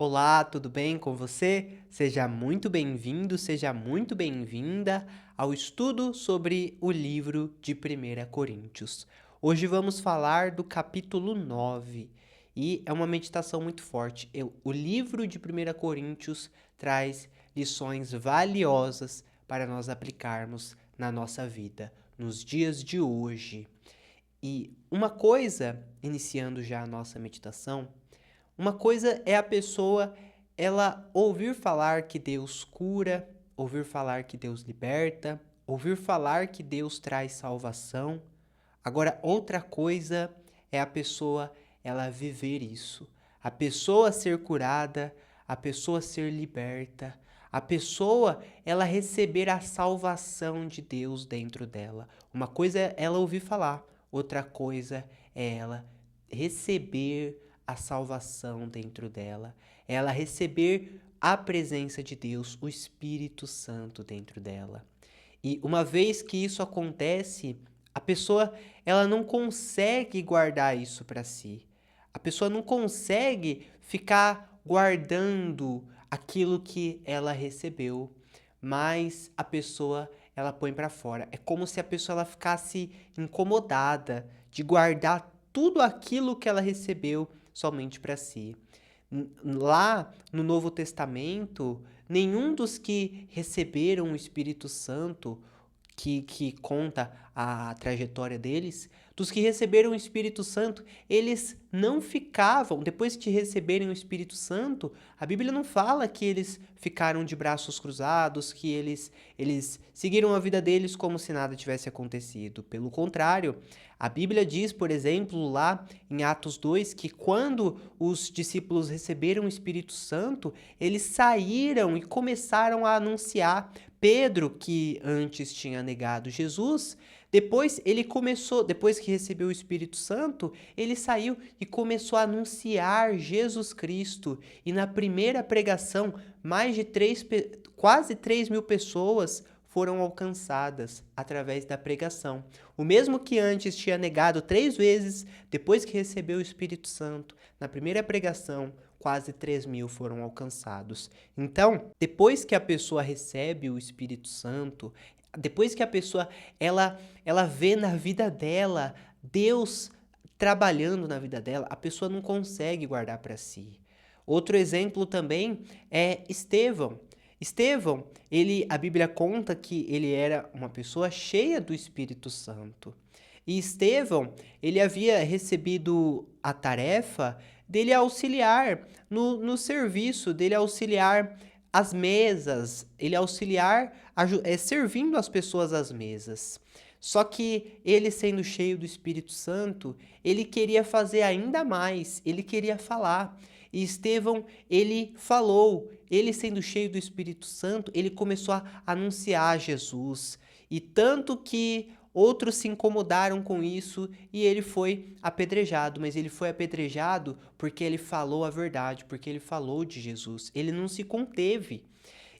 Olá, tudo bem com você? Seja muito bem-vindo, seja muito bem-vinda ao estudo sobre o livro de 1 Coríntios. Hoje vamos falar do capítulo 9 e é uma meditação muito forte. O livro de 1 Coríntios traz lições valiosas para nós aplicarmos na nossa vida, nos dias de hoje. E uma coisa, iniciando já a nossa meditação, uma coisa é a pessoa ela ouvir falar que Deus cura, ouvir falar que Deus liberta, ouvir falar que Deus traz salvação. Agora, outra coisa é a pessoa ela viver isso. A pessoa ser curada, a pessoa ser liberta, a pessoa ela receber a salvação de Deus dentro dela. Uma coisa é ela ouvir falar, outra coisa é ela receber a salvação dentro dela, ela receber a presença de Deus, o Espírito Santo dentro dela. E uma vez que isso acontece, a pessoa ela não consegue guardar isso para si. A pessoa não consegue ficar guardando aquilo que ela recebeu, mas a pessoa ela põe para fora. É como se a pessoa ela ficasse incomodada de guardar tudo aquilo que ela recebeu somente para si. Lá no Novo Testamento, nenhum dos que receberam o Espírito Santo, que conta a trajetória deles, dos que receberam o Espírito Santo, eles não ficavam, depois de receberem o Espírito Santo, a Bíblia não fala que eles ficaram de braços cruzados, que eles seguiram a vida deles como se nada tivesse acontecido. Pelo contrário, a Bíblia diz, por exemplo, lá em Atos 2, que quando os discípulos receberam o Espírito Santo, eles saíram e começaram a anunciar. Pedro, que antes tinha negado Jesus, depois que recebeu o Espírito Santo, ele saiu e começou a anunciar Jesus Cristo. E na primeira pregação, quase 3.000 pessoas foram alcançadas através da pregação. O mesmo que antes tinha negado 3 vezes, depois que recebeu o Espírito Santo, na primeira pregação, quase 3.000 foram alcançados. Então, depois que a pessoa recebe o Espírito Santo, depois que a pessoa ela vê na vida dela Deus trabalhando na vida dela, a pessoa não consegue guardar para si. Outro exemplo também é Estevão. Estevão, a Bíblia conta que ele era uma pessoa cheia do Espírito Santo. E Estevão, ele havia recebido a tarefa dele auxiliar no serviço, dele auxiliar as mesas, ele auxiliar servindo as pessoas às mesas. Só que ele, sendo cheio do Espírito Santo, ele queria fazer ainda mais, ele queria falar. E Estevão, ele falou, ele sendo cheio do Espírito Santo, ele começou a anunciar Jesus. E tanto que outros se incomodaram com isso e ele foi apedrejado, mas ele foi apedrejado porque ele falou a verdade, porque ele falou de Jesus. Ele não se conteve.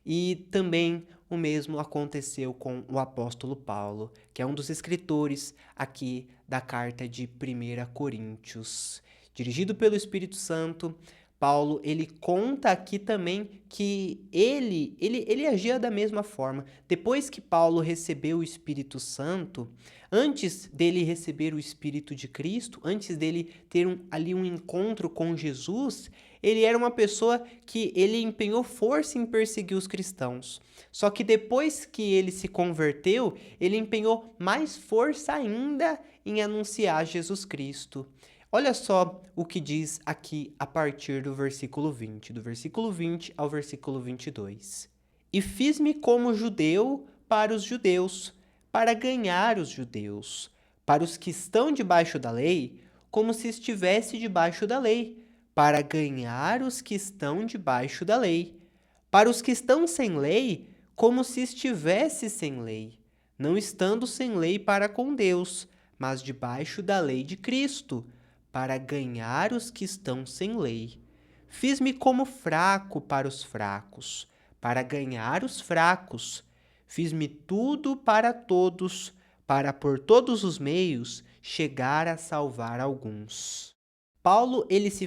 E também o mesmo aconteceu com o apóstolo Paulo, que é um dos escritores aqui da carta de 1 Coríntios. Dirigido pelo Espírito Santo, Paulo, ele conta aqui também que ele agia da mesma forma. Depois que Paulo recebeu o Espírito Santo, antes dele receber o Espírito de Cristo, antes dele ter ali um encontro com Jesus, ele era uma pessoa que ele empenhou força em perseguir os cristãos. Só que depois que ele se converteu, ele empenhou mais força ainda em anunciar Jesus Cristo. Olha só o que diz aqui a partir do versículo 20, do versículo 20 ao versículo 22. E fiz-me como judeu para os judeus, para ganhar os judeus, para os que estão debaixo da lei, como se estivesse debaixo da lei, para ganhar os que estão debaixo da lei, para os que estão sem lei, como se estivesse sem lei, não estando sem lei para com Deus, mas debaixo da lei de Cristo, para ganhar os que estão sem lei. Fiz-me como fraco para os fracos, para ganhar os fracos. Fiz-me tudo para todos, para por todos os meios chegar a salvar alguns. Paulo, ele se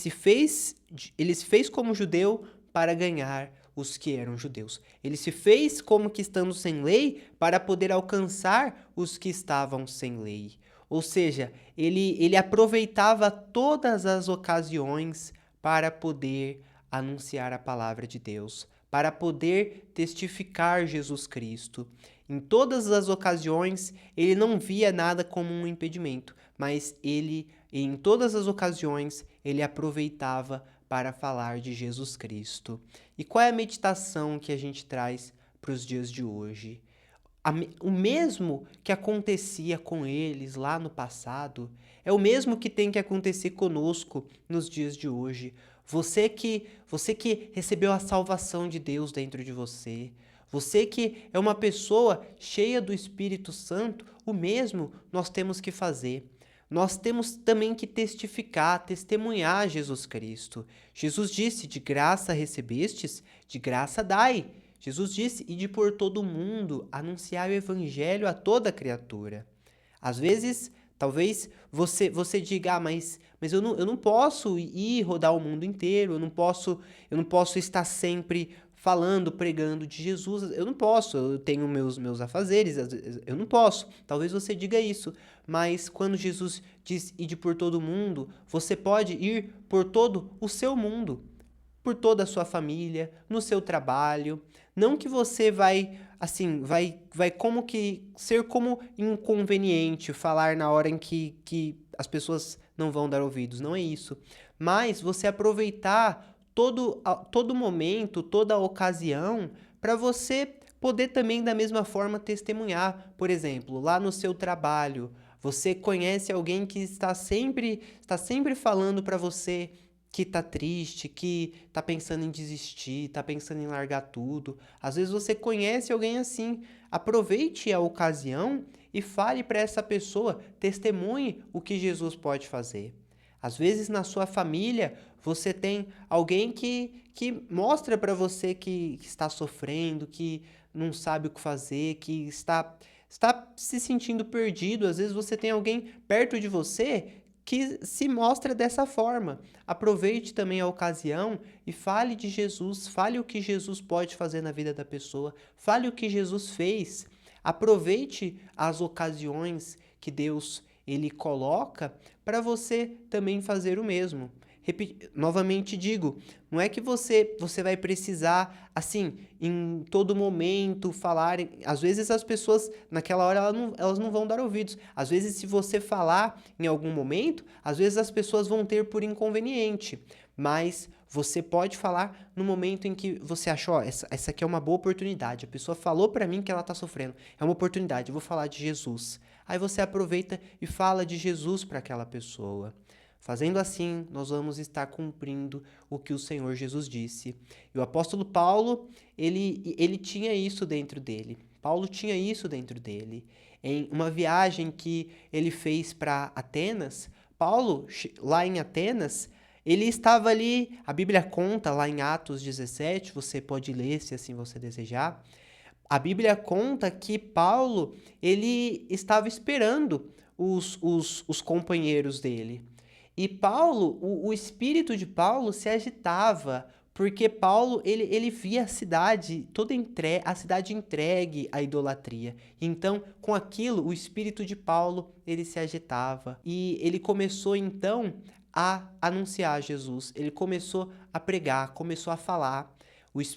fez ele se fez como judeu para ganhar os que eram judeus. Ele se fez como que estando sem lei para poder alcançar os que estavam sem lei. Ou seja, ele aproveitava todas as ocasiões para poder anunciar a palavra de Deus, para poder testificar Jesus Cristo. Em todas as ocasiões, ele não via nada como um impedimento, mas em todas as ocasiões, ele aproveitava para falar de Jesus Cristo. E qual é a meditação que a gente traz para os dias de hoje? O mesmo que acontecia com eles lá no passado é o mesmo que tem que acontecer conosco nos dias de hoje. Você que recebeu a salvação de Deus dentro de você, você que é uma pessoa cheia do Espírito Santo, o mesmo nós temos que fazer. Nós temos também que testificar, testemunhar Jesus Cristo. Jesus disse: de graça recebestes, de graça dai. Jesus disse: ide por todo o mundo, anunciar o evangelho a toda criatura. Às vezes, talvez você diga: mas eu não posso ir rodar o mundo inteiro, eu não posso estar sempre falando, pregando de Jesus, eu não posso, eu tenho meus afazeres, eu não posso. Talvez você diga isso, mas quando Jesus diz ide por todo o mundo, você pode ir por todo o seu mundo, por toda a sua família, no seu trabalho. Não que você vai como que ser como inconveniente falar na hora em que as pessoas não vão dar ouvidos, não é isso. Mas você aproveitar todo momento, toda ocasião, para você poder também da mesma forma testemunhar. Por exemplo, lá no seu trabalho, você conhece alguém que está sempre falando para você que tá triste, que tá pensando em desistir, tá pensando em largar tudo. Às vezes você conhece alguém assim. Aproveite a ocasião e fale para essa pessoa, testemunhe o que Jesus pode fazer. Às vezes na sua família você tem alguém que mostra para você que está sofrendo, que não sabe o que fazer, que está se sentindo perdido. Às vezes você tem alguém perto de você que se mostra dessa forma. Aproveite também a ocasião e fale de Jesus, fale o que Jesus pode fazer na vida da pessoa, fale o que Jesus fez. Aproveite as ocasiões que Deus ele coloca para você também fazer o mesmo. Novamente digo, não é que você vai precisar, assim, em todo momento falar. Às vezes as pessoas, naquela hora, elas não vão dar ouvidos. Às vezes, se você falar em algum momento, às vezes as pessoas vão ter por inconveniente. Mas você pode falar no momento em que você achou, ó, essa aqui é uma boa oportunidade. A pessoa falou para mim que ela tá sofrendo. É uma oportunidade, eu vou falar de Jesus. Aí você aproveita e fala de Jesus para aquela pessoa. Fazendo assim, nós vamos estar cumprindo o que o Senhor Jesus disse. E o apóstolo Paulo, ele tinha isso dentro dele. Paulo tinha isso dentro dele. Em uma viagem que ele fez para Atenas, Paulo, lá em Atenas, ele estava ali, a Bíblia conta lá em Atos 17, você pode ler se assim você desejar. A Bíblia conta que Paulo, ele estava esperando os companheiros dele. E Paulo, o espírito de Paulo se agitava, porque Paulo, ele via a cidade toda a cidade entregue à idolatria. Então, com aquilo, o espírito de Paulo, ele se agitava. E ele começou, então, a anunciar Jesus. Ele começou a pregar, começou a falar.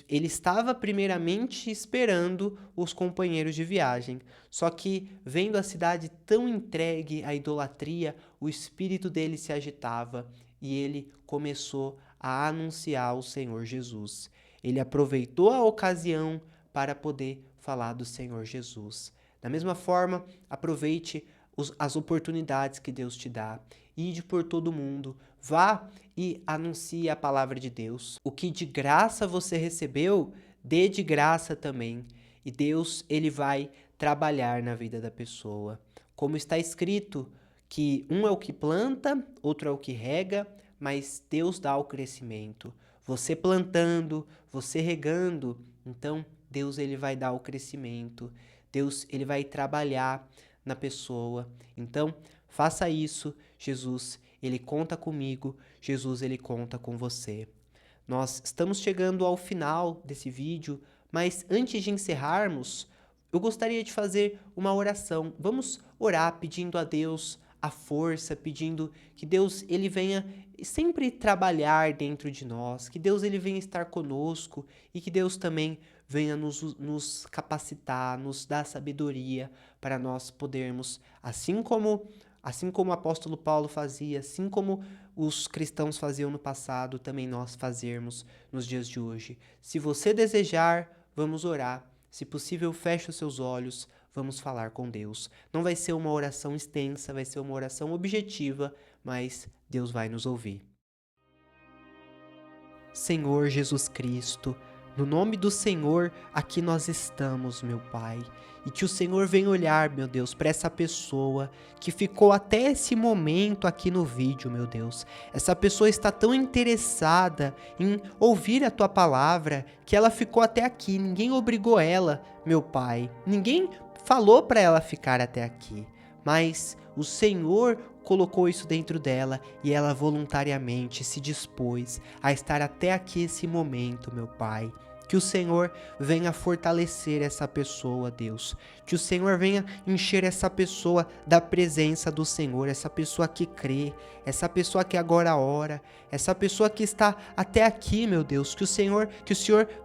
Ele estava primeiramente esperando os companheiros de viagem, só que, vendo a cidade tão entregue à idolatria, o espírito dele se agitava e ele começou a anunciar o Senhor Jesus. Ele aproveitou a ocasião para poder falar do Senhor Jesus. Da mesma forma, aproveite as oportunidades que Deus te dá. Ide por todo mundo, vá e anuncie a palavra de Deus. O que de graça você recebeu, dê de graça também. E Deus, ele vai trabalhar na vida da pessoa. Como está escrito, que um é o que planta, outro é o que rega, mas Deus dá o crescimento. Você plantando, você regando, então Deus ele vai dar o crescimento. Deus ele vai trabalhar na pessoa. Então, faça isso. Jesus, ele conta comigo, Jesus, ele conta com você. Nós estamos chegando ao final desse vídeo, mas antes de encerrarmos, eu gostaria de fazer uma oração. Vamos orar pedindo a Deus a força, pedindo que Deus ele venha sempre trabalhar dentro de nós, que Deus ele venha estar conosco e que Deus também venha nos capacitar, nos dar sabedoria para nós podermos, assim como o apóstolo Paulo fazia, assim como os cristãos faziam no passado, também nós fazermos nos dias de hoje. Se você desejar, vamos orar. Se possível, feche os seus olhos, vamos falar com Deus. Não vai ser uma oração extensa, vai ser uma oração objetiva, mas Deus vai nos ouvir. Senhor Jesus Cristo, no nome do Senhor, aqui nós estamos, meu Pai. E que o Senhor venha olhar, meu Deus, para essa pessoa que ficou até esse momento aqui no vídeo, meu Deus. Essa pessoa está tão interessada em ouvir a Tua palavra que ela ficou até aqui. Ninguém obrigou ela, meu Pai. Ninguém falou para ela ficar até aqui. Mas o Senhor colocou isso dentro dela e ela voluntariamente se dispôs a estar até aqui esse momento, meu Pai. Que o Senhor venha fortalecer essa pessoa, Deus. Que o Senhor venha encher essa pessoa da presença do Senhor, essa pessoa que crê, essa pessoa que agora ora, essa pessoa que está até aqui, meu Deus. Que o Senhor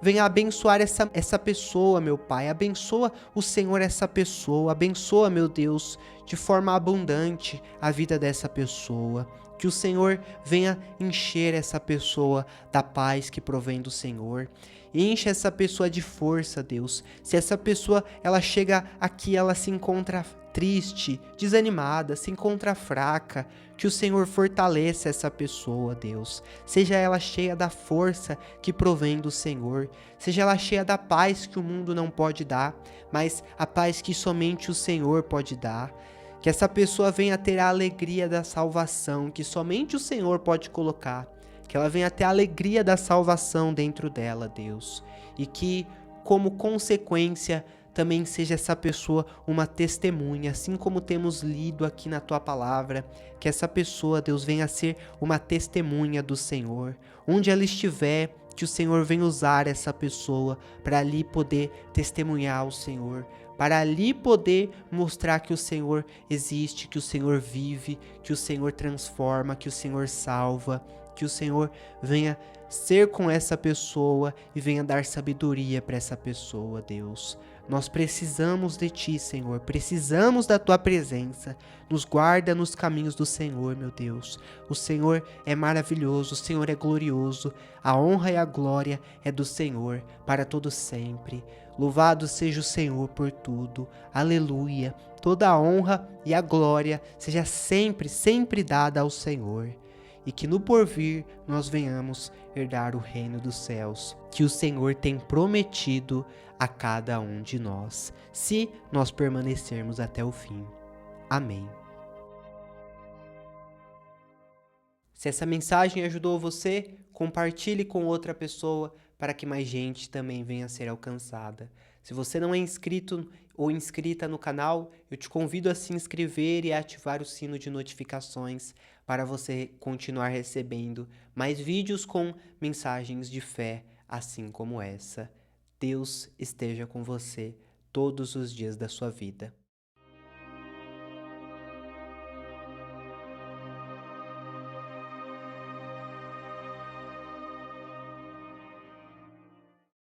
venha abençoar essa pessoa, meu Pai. Abençoa o Senhor essa pessoa, abençoa, meu Deus, de forma abundante a vida dessa pessoa. Que o Senhor venha encher essa pessoa da paz que provém do Senhor. Enche essa pessoa de força, Deus. Se essa pessoa ela chega aqui, ela se encontra triste, desanimada, se encontra fraca, que o Senhor fortaleça essa pessoa, Deus. Seja ela cheia da força que provém do Senhor. Seja ela cheia da paz que o mundo não pode dar, mas a paz que somente o Senhor pode dar. Que essa pessoa venha ter a alegria da salvação que somente o Senhor pode colocar. Que ela venha ter a alegria da salvação dentro dela, Deus. E que, como consequência, também seja essa pessoa uma testemunha, assim como temos lido aqui na Tua palavra. Que essa pessoa, Deus, venha ser uma testemunha do Senhor. Onde ela estiver, que o Senhor venha usar essa pessoa para ali poder testemunhar o Senhor. Para ali poder mostrar que o Senhor existe, que o Senhor vive, que o Senhor transforma, que o Senhor salva. Que o Senhor venha ser com essa pessoa e venha dar sabedoria para essa pessoa, Deus. Nós precisamos de Ti, Senhor, precisamos da Tua presença. Nos guarda nos caminhos do Senhor, meu Deus. O Senhor é maravilhoso, o Senhor é glorioso. A honra e a glória é do Senhor para todo sempre. Louvado seja o Senhor por tudo. Aleluia. Toda a honra e a glória seja sempre, sempre dada ao Senhor. E que no porvir nós venhamos herdar o reino dos céus, que o Senhor tem prometido a cada um de nós, se nós permanecermos até o fim. Amém. Se essa mensagem ajudou você, compartilhe com outra pessoa para que mais gente também venha a ser alcançada. Se você não é inscrito ou inscrita no canal, eu te convido a se inscrever e a ativar o sino de notificações para você continuar recebendo mais vídeos com mensagens de fé, assim como essa. Deus esteja com você todos os dias da sua vida.